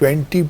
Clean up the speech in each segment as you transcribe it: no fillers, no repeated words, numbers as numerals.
20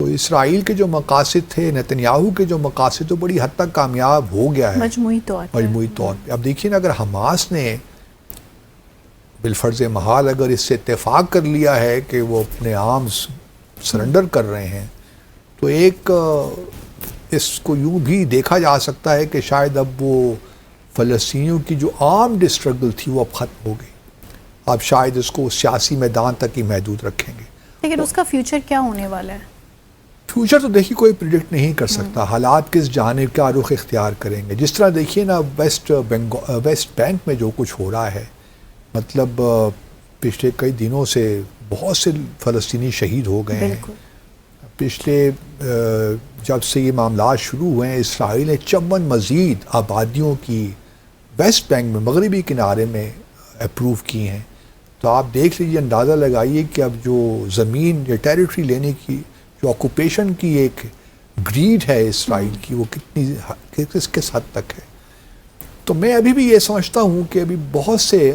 تو اسرائیل کے جو مقاصد تھے، نتنیاہو کے جو مقاصد تو بڑی حد تک کامیاب ہو گیا ہے مجموعی طور پہ. اب دیکھیے نا، اگر حماس نے بالفرض محال اگر اس سے اتفاق کر لیا ہے کہ وہ اپنے آرمز سرنڈر کر رہے ہیں، تو ایک اس کو یوں بھی دیکھا جا سکتا ہے کہ شاید اب وہ فلسطینیوں کی جو آرمڈ اسٹرگل تھی وہ اب ختم ہو گئی. اب شاید اس کو سیاسی میدان تک ہی محدود رکھیں گے. لیکن اس کا فیوچر کیا ہونے والا ہے؟ فیوچر تو دیکھیے کوئی پریڈکٹ نہیں کر سکتا، حالات کس جانب کیا رخ اختیار کریں گے. جس طرح دیکھیے نا ویسٹ بینک میں جو کچھ ہو رہا ہے، مطلب پچھلے کئی دنوں سے بہت سے فلسطینی شہید ہو گئے ہیں. پچھلے جب سے یہ معاملات شروع ہوئے ہیں، اسرائیل نے 54 مزید آبادیوں کی ویسٹ بینک میں، مغربی کنارے میں اپروو کی ہیں. تو آپ دیکھ لیجیے، اندازہ لگائیے کہ اب جو زمین یا ٹیریٹری لینے کی جو آکوپیشن کی ایک گریڈ ہے اسرائیل کی، وہ کتنی کس حد تک ہے. تو میں ابھی بھی یہ سمجھتا ہوں کہ ابھی بہت سے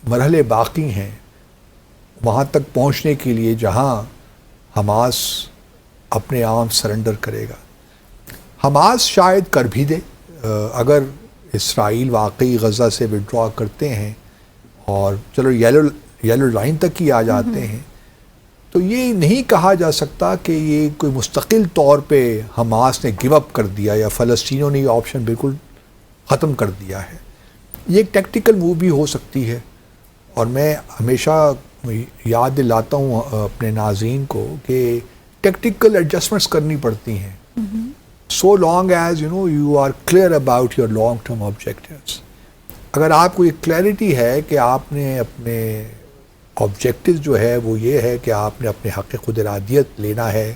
مرحلے باقی ہیں وہاں تک پہنچنے کے لیے جہاں حماس اپنے آرم سرنڈر کرے گا. حماس شاید کر بھی دے اگر اسرائیل واقعی غزہ سے وڈرا کرتے ہیں اور چلو یلو لائن تک ہی آ جاتے ہیں، تو یہ نہیں کہا جا سکتا کہ یہ کوئی مستقل طور پہ حماس نے گیو اپ کر دیا یا فلسطینیوں نے یہ آپشن بالکل ختم کر دیا ہے. یہ ایک ٹیکٹیکل موو بھی ہو سکتی ہے. اور میں ہمیشہ یاد دلاتا ہوں اپنے ناظرین کو کہ ٹیکٹیکل ایڈجسٹمنٹس کرنی پڑتی ہیں. So long as you are clear about your long term objectives. اگر آپ کو یہ کلیئرٹی ہے کہ آپ نے اپنے آبجیکٹو جو ہے وہ یہ ہے کہ آپ نے اپنے حق خود ارادیت لینا ہے،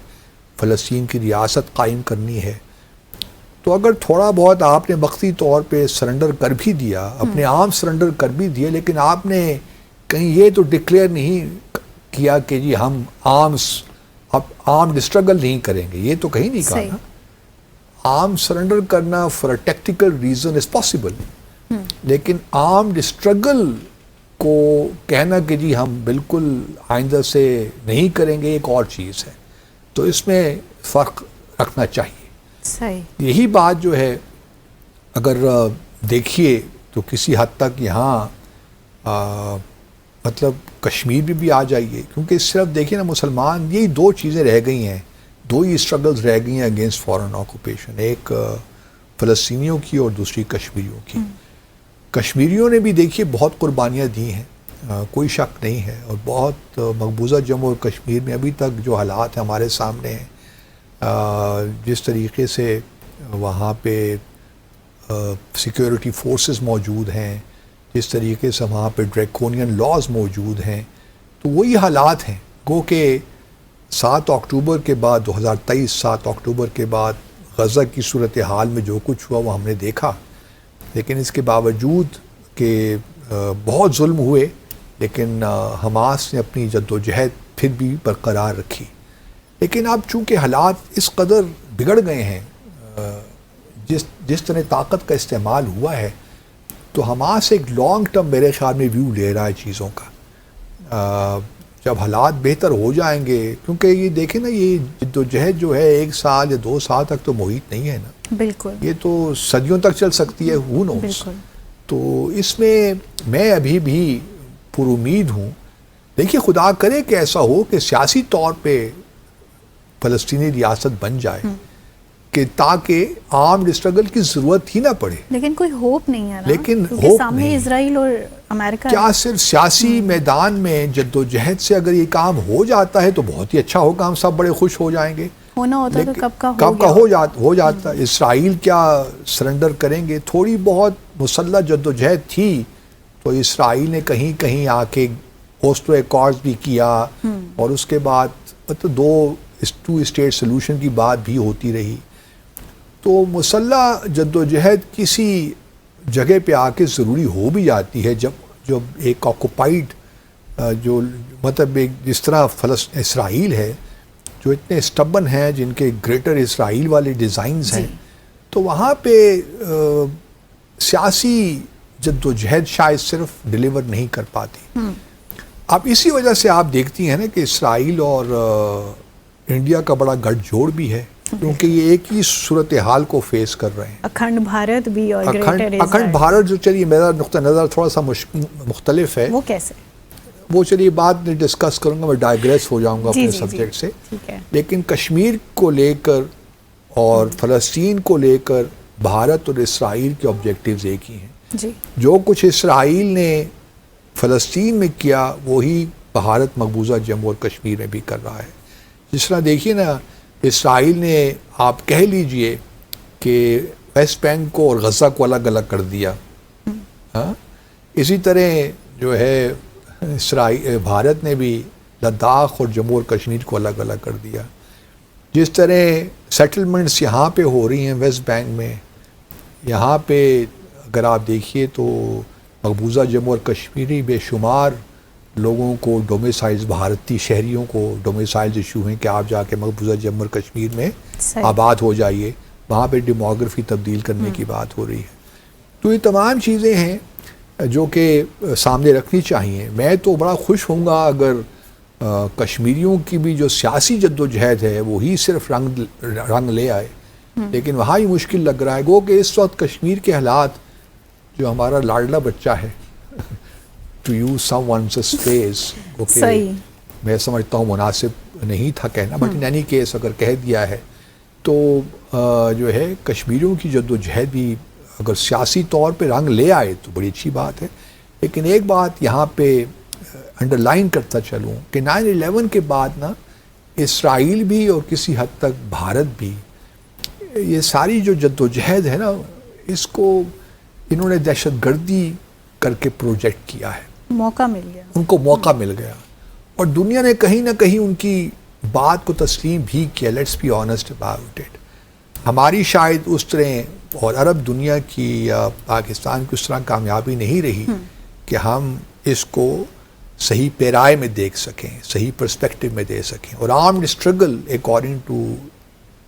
فلسطین کی ریاست قائم کرنی ہے، تو اگر تھوڑا بہت آپ نے وقتی طور پہ سرنڈر کر بھی دیا، اپنے آرم سرنڈر کر بھی دیے، لیکن آپ نے کہیں یہ تو ڈکلیئر نہیں کیا کہ جی ہم آرم اسٹرگل نہیں کریں گے، یہ تو کہیں نہیں کہا نا. آرم سرنڈر کرنا for a tactical reason is possible, لیکن آرمڈ اسٹرگل کو کہنا کہ جی ہم بالکل آئندہ سے نہیں کریں گے ایک اور چیز ہے. تو اس میں فرق رکھنا چاہیے. صحیح. یہی بات جو ہے اگر دیکھیے تو کسی حد تک یہاں مطلب کشمیر بھی آ جائیے، کیونکہ صرف دیکھیے نا مسلمان، یہی دو چیزیں رہ گئی ہیں، دو ہی اسٹرگلز رہ گئی ہیں اگینسٹ فارن آکوپیشن، ایک فلسطینیوں کی اور دوسری کشمیریوں کی. کشمیریوں نے بھی دیکھیے بہت قربانیاں دی ہیں، کوئی شک نہیں ہے، اور بہت مقبوضہ جموں اور کشمیر میں ابھی تک جو حالات ہمارے سامنے ہیں، جس طریقے سے وہاں پہ سیکیورٹی فورسز موجود ہیں، جس طریقے سے وہاں پہ ڈریکونین لاز موجود ہیں، تو وہی حالات ہیں. گو کہ 7 اکتوبر کے بعد 2023 7 اکتوبر کے بعد غزہ کی صورتحال میں جو کچھ ہوا وہ ہم نے دیکھا. لیکن اس کے باوجود کہ بہت ظلم ہوئے، لیکن حماس نے اپنی جد و جہد پھر بھی برقرار رکھی. لیکن اب چونکہ حالات اس قدر بگڑ گئے ہیں، جس طرح طاقت کا استعمال ہوا ہے، تو حماس ایک لانگ ٹرم میرے خیال میں ویو لے رہا ہے چیزوں کا. جب حالات بہتر ہو جائیں گے، کیونکہ یہ دیکھیں نا، یہ جد و جہد جو ہے 1 سال یا 2 سال تک تو محیط نہیں ہے نا، بالکل، یہ تو صدیوں تک چل سکتی ہے. ہو نوز. تو اس میں ابھی بھی پر امید ہوں. دیکھیے خدا کرے کہ ایسا ہو کہ سیاسی طور پہ فلسطینی ریاست بن جائے، کہ تاکہ آرمڈ اسٹرگل کی ضرورت ہی نہ پڑے. لیکن کوئی ہوپ نہیں ہے نا، لیکن کیونکہ سامنے اسرائیل اور امریکہ کیا صرف سیاسی میدان میں جد و جہد سے اگر یہ کام ہو جاتا ہے تو بہت ہی اچھا ہوگا، ہم سب بڑے خوش ہو جائیں گے. ہونا ہوتا تو کب کا ہو جاتا. اسرائیل کیا سرنڈر کریں گے؟ تھوڑی بہت مسلح جد و جہد تھی تو اسرائیل نے کہیں کہیں آ کے اوسلو ایکارڈز بھی کیا، اور اس کے بعد مطلب 2 اسٹیٹ سلوشن کی بات بھی ہوتی رہی. تو مسلح جد و جہد کسی جگہ پہ آ کے ضروری ہو بھی جاتی ہے، جب ایک آکوپائڈ جو مطلب ایک جس طرح اسرائیل ہے، جو اتنے اسٹبن ہیں، جن کے گریٹر اسرائیل والے ڈیزائنز ہیں، تو وہاں پہ سیاسی جد و جہد شاید صرف ڈیلیور نہیں کر پاتی. اب اسی وجہ سے آپ دیکھتی ہیں نا کہ اسرائیل اور انڈیا کا بڑا گٹھ جوڑ بھی ہے، کیونکہ یہ ایک ہی صورتحال کو فیس کر رہے ہیں. اکھنڈ بھارت بھی اور اکھنڈ بھارت جو چلیے میرا نقطہ نظر تھوڑا سا مختلف ہے. وہ کیسے؟ وہ چلیے بات میں ڈسکس کروں گا، میں ڈائیگریس ہو جاؤں گا اپنے سبجیکٹ سے. لیکن کشمیر کو لے کر اور فلسطین کو لے کر بھارت اور اسرائیل کے آبجیکٹیوز ایک ہی ہیں. جو کچھ اسرائیل نے فلسطین میں کیا وہی بھارت مقبوضہ جموں اور کشمیر میں بھی کر رہا ہے. جس طرح دیکھیے نا، اسرائیل نے آپ کہہ لیجئے کہ ویسٹ بینک کو اور غزہ کو الگ الگ کر دیا. اسی طرح جو ہے بھارت نے بھی لداخ اور جموں اور کشمیر کو الگ الگ کر دیا. جس طرح سیٹلمنٹس یہاں پہ ہو رہی ہیں ویسٹ بینک میں، یہاں پہ اگر آپ دیکھیے تو مقبوضہ جموں اور کشمیری بے شمار لوگوں کو ڈومیسائلز، بھارتی شہریوں کو ڈومیسائلز ایشو ہیں کہ آپ جا کے مقبوضہ جموں اور کشمیر میں آباد ہو جائیے. وہاں پہ ڈیموگرافی تبدیل کرنے کی بات ہو رہی ہے. تو یہ تمام چیزیں ہیں جو کہ سامنے رکھنی چاہیے. میں تو بڑا خوش ہوں گا اگر کشمیریوں کی بھی جو سیاسی جد و جہد ہے وہی صرف رنگ لے آئے. لیکن وہاں ہی مشکل لگ رہا ہے. گو کہ اس وقت کشمیر کے حالات، جو ہمارا لاڈلا بچہ ہے to use someone's space, میں سمجھتا ہوں مناسب نہیں تھا کہنا، بٹ ان اینی کیس اگر کہہ دیا ہے تو جو ہے کشمیریوں کی جد و جہد بھی اگر سیاسی طور پہ رنگ لے آئے تو بڑی اچھی بات ہے. لیکن ایک بات یہاں پہ انڈر لائن کرتا چلوں کہ 9/11 کے بعد نا اسرائیل بھی اور کسی حد تک بھارت بھی، یہ ساری جو جد و جہد ہے نا، اس کو انہوں نے دہشت گردی کر کے پروجیکٹ کیا ہے. موقع مل گیا، ان کو موقع مل گیا، اور دنیا نے کہیں نہ کہیں ان کی بات کو تسلیم بھی کیا. Let's be honest about it. ہماری شاید اس طرح اور عرب دنیا کی یا پاکستان کی اس طرح کامیابی نہیں رہی کہ ہم اس کو صحیح پیرائے میں دیکھ سکیں، صحیح پرسپیکٹو میں دے سکیں. اور armed struggle according to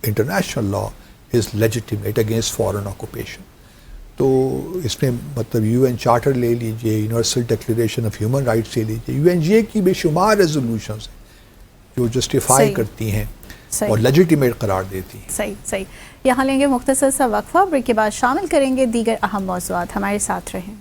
international law is legitimate against foreign occupation. تو اس میں مطلب UN چارٹر لے لیجئے، universal declaration of human rights لے لیجئے، UNGA کی بے شمار ریزولوشنز ہیں جو جسٹیفائی کرتی ہیں اور لیجیٹیمیٹ قرار دیتی ہیں. صحیح. یہاں لیں گے مختصر سا وقفہ، بریک کے بعد شامل کریں گے دیگر اہم موضوعات. ہمارے ساتھ رہیں.